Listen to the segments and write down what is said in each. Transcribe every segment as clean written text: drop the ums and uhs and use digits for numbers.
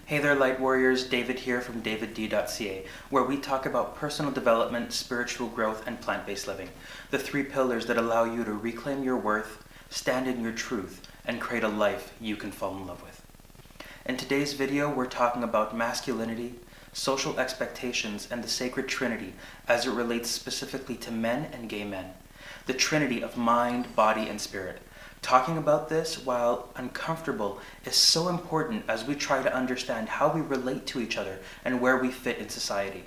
Hey there, Light Warriors. David here from davidD.ca, where we talk about personal development, spiritual growth, and plant-based living, the three pillars that allow you to reclaim your worth, stand in your truth, and create a life you can fall in love with. In today's video, we're talking about masculinity, social expectations, and the Sacred Trinity as it relates specifically to men and gay men, the trinity of mind, body, and spirit. Talking about this, while uncomfortable, is so important as we try to understand how we relate to each other and where we fit in society.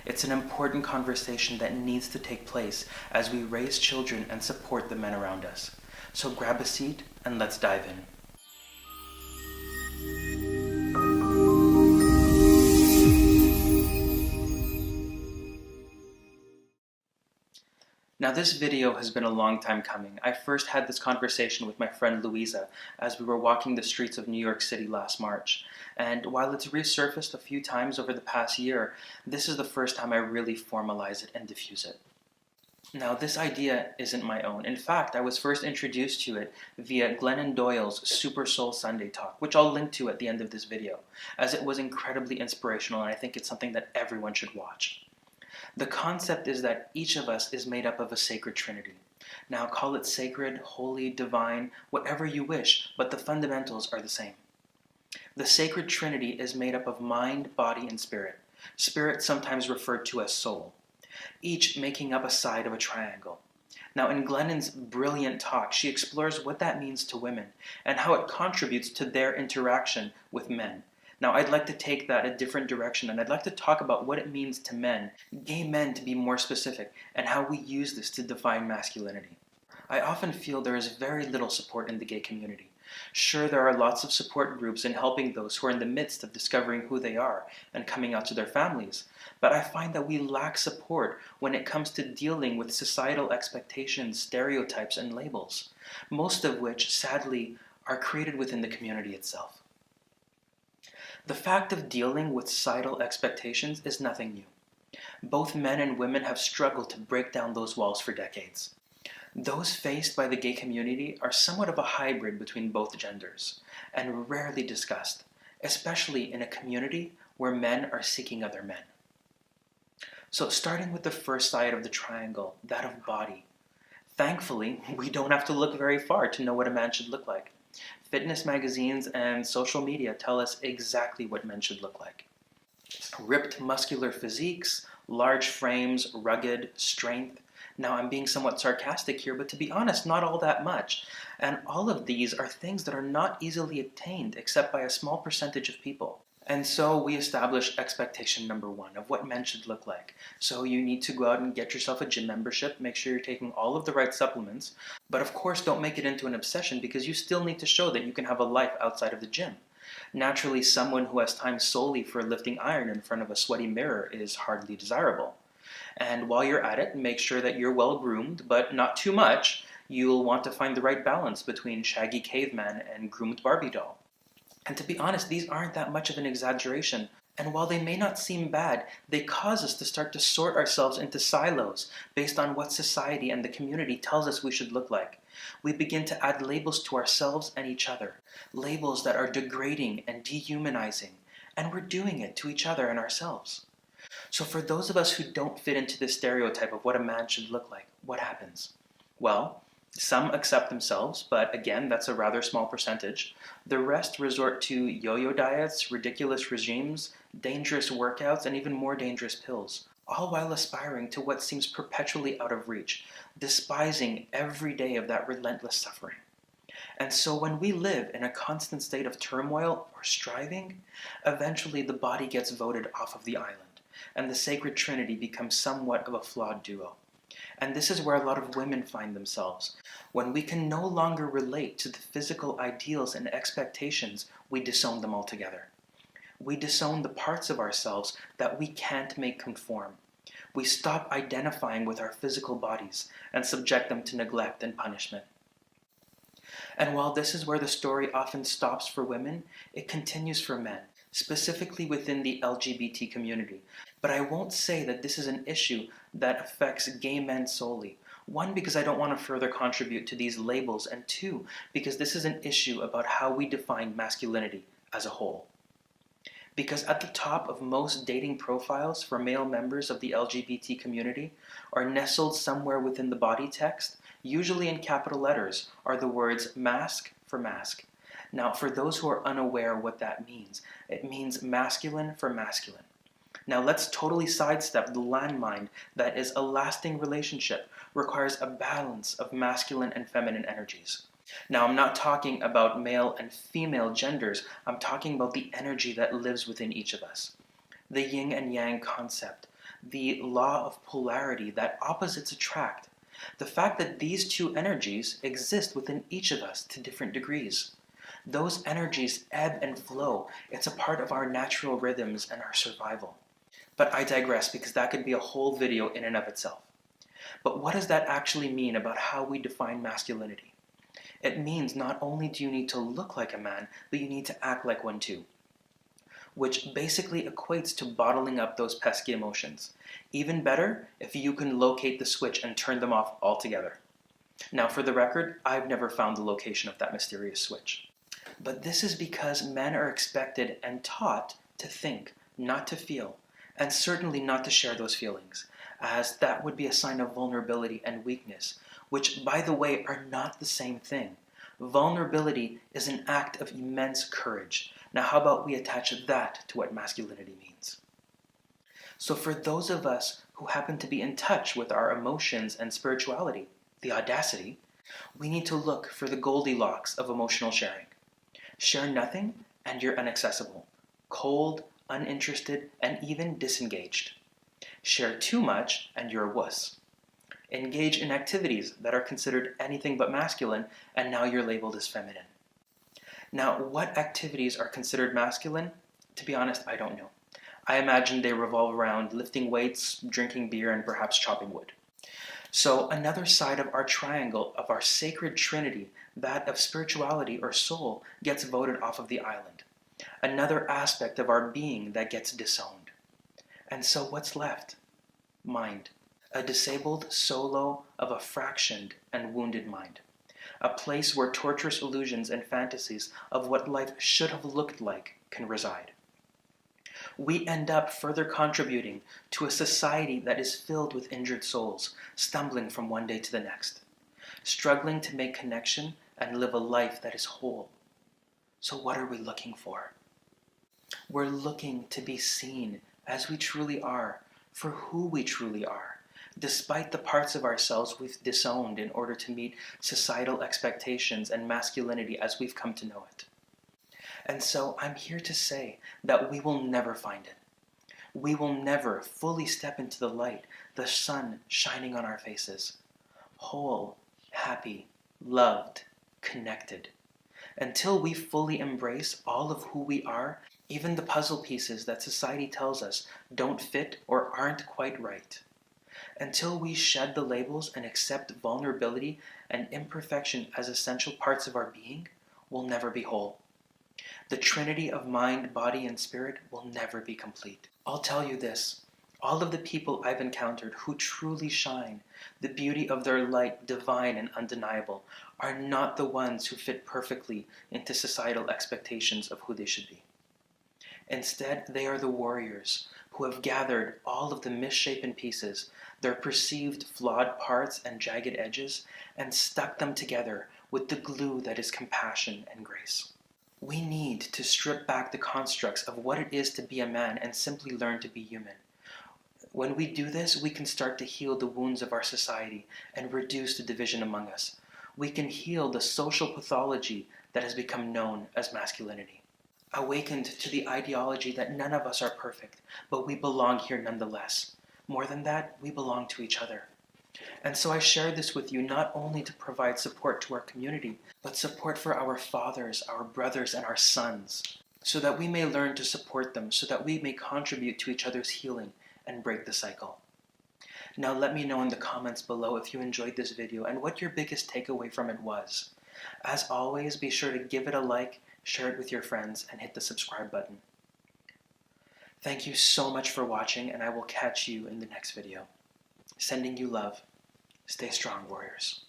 It's an important conversation that needs to take place as we raise children and support the men around us. So grab a seat and let's dive in. Now this video has been a long time coming. I first had this conversation with my friend Luisa as we were walking the streets of New York City last March. And while it's resurfaced a few times over the past year, this is the first time I really formalize it and diffuse it. Now this idea isn't my own. In fact, I was first introduced to it via Glennon Doyle's Super Soul Sunday talk, which I'll link to at the end of this video, as it was incredibly inspirational and I think it's something that everyone should watch. The concept is that each of us is made up of a sacred trinity. Now call it sacred, holy, divine, whatever you wish, but the fundamentals are the same. The sacred trinity is made up of mind, body, and spirit. Spirit sometimes referred to as soul, each making up a side of a triangle. Now in Glennon's brilliant talk, she explores what that means to women and how it contributes to their interaction with men. Now, I'd like to take that a different direction, and I'd like to talk about what it means to men, gay men to be more specific, and how we use this to define masculinity. I often feel there is very little support in the gay community. Sure, there are lots of support groups in helping those who are in the midst of discovering who they are and coming out to their families, but I find that we lack support when it comes to dealing with societal expectations, stereotypes, and labels, most of which, sadly, are created within the community itself. The fact of dealing with societal expectations is nothing new. Both men and women have struggled to break down those walls for decades. Those faced by the gay community are somewhat of a hybrid between both genders, and rarely discussed, especially in a community where men are seeking other men. So starting with the first side of the triangle, that of body. Thankfully, we don't have to look very far to know what a man should look like. Fitness magazines and social media tell us exactly what men should look like. Ripped muscular physiques, large frames, rugged, strength. Now I'm being somewhat sarcastic here, but to be honest, not all that much. And all of these are things that are not easily obtained except by a small percentage of people. And so we establish expectation number one of what men should look like. So you need to go out and get yourself a gym membership, make sure you're taking all of the right supplements, but of course don't make it into an obsession because you still need to show that you can have a life outside of the gym. Naturally, someone who has time solely for lifting iron in front of a sweaty mirror is hardly desirable. And while you're at it, make sure that you're well groomed, but not too much. You'll want to find the right balance between shaggy caveman and groomed Barbie doll. And to be honest, these aren't that much of an exaggeration. And while they may not seem bad, they cause us to start to sort ourselves into silos based on what society and the community tells us we should look like. We begin to add labels to ourselves and each other, labels that are degrading and dehumanizing, and we're doing it to each other and ourselves. So for those of us who don't fit into this stereotype of what a man should look like, what happens? Well, some accept themselves, but again, that's a rather small percentage. The rest resort to yo-yo diets, ridiculous regimes, dangerous workouts, and even more dangerous pills, all while aspiring to what seems perpetually out of reach, despising every day of that relentless suffering. And so when we live in a constant state of turmoil or striving, eventually the body gets voted off of the island, and the Sacred Trinity becomes somewhat of a flawed duo. And this is where a lot of women find themselves. When we can no longer relate to the physical ideals and expectations, we disown them altogether. We disown the parts of ourselves that we can't make conform. We stop identifying with our physical bodies and subject them to neglect and punishment. And while this is where the story often stops for women, it continues for men, specifically within the LGBT community. But I won't say that this is an issue that affects gay men solely. One, because I don't want to further contribute to these labels, and two, because this is an issue about how we define masculinity as a whole. Because at the top of most dating profiles for male members of the LGBT community, are nestled somewhere within the body text, usually in capital letters, are the words masc for mask. Now, for those who are unaware what that means, it means masculine for masculine. Now let's totally sidestep the landmine that is a lasting relationship requires a balance of masculine and feminine energies. Now I'm not talking about male and female genders, I'm talking about the energy that lives within each of us. The yin and yang concept, the law of polarity that opposites attract, the fact that these two energies exist within each of us to different degrees. Those energies ebb and flow, it's a part of our natural rhythms and our survival. But I digress because that could be a whole video in and of itself. But what does that actually mean about how we define masculinity? It means not only do you need to look like a man, but you need to act like one too. Which basically equates to bottling up those pesky emotions. Even better if you can locate the switch and turn them off altogether. Now for the record, I've never found the location of that mysterious switch. But this is because men are expected and taught to think, not to feel, and certainly not to share those feelings, as that would be a sign of vulnerability and weakness, which, by the way, are not the same thing. Vulnerability is an act of immense courage. Now how about we attach that to what masculinity means? So for those of us who happen to be in touch with our emotions and spirituality, the audacity, we need to look for the Goldilocks of emotional sharing. Share nothing and you're inaccessible, cold, uninterested, and even disengaged. Share too much and you're a wuss. Engage in activities that are considered anything but masculine and now you're labeled as feminine. Now, what activities are considered masculine? To be honest, I don't know. I imagine they revolve around lifting weights, drinking beer, and perhaps chopping wood. So another side of our triangle, of our sacred trinity, that of spirituality or soul, gets voted off of the island. Another aspect of our being that gets disowned. And so what's left? Mind. A disabled solo of a fractioned and wounded mind. A place where torturous illusions and fantasies of what life should have looked like can reside. We end up further contributing to a society that is filled with injured souls, stumbling from one day to the next, struggling to make connection and live a life that is whole. So what are we looking for? We're looking to be seen as we truly are, for who we truly are, despite the parts of ourselves we've disowned in order to meet societal expectations and masculinity as we've come to know it. And so I'm here to say that we will never find it. We will never fully step into the light, the sun shining on our faces, whole, happy, loved, connected, until we fully embrace all of who we are, even the puzzle pieces that society tells us don't fit or aren't quite right. Until we shed the labels and accept vulnerability and imperfection as essential parts of our being, we'll never be whole. The trinity of mind, body, and spirit will never be complete. I'll tell you this, all of the people I've encountered who truly shine, the beauty of their light, divine and undeniable, are not the ones who fit perfectly into societal expectations of who they should be. Instead, they are the warriors who have gathered all of the misshapen pieces, their perceived flawed parts and jagged edges, and stuck them together with the glue that is compassion and grace. We need to strip back the constructs of what it is to be a man and simply learn to be human. When we do this, we can start to heal the wounds of our society and reduce the division among us. We can heal the social pathology that has become known as masculinity. Awakened to the ideology that none of us are perfect, but we belong here nonetheless. More than that, we belong to each other. And so I share this with you not only to provide support to our community, but support for our fathers, our brothers, and our sons, so that we may learn to support them, so that we may contribute to each other's healing and break the cycle. Now let me know in the comments below if you enjoyed this video and what your biggest takeaway from it was. As always, be sure to give it a like, share it with your friends, and hit the subscribe button. Thank you so much for watching, and I will catch you in the next video. Sending you love. Stay strong, warriors.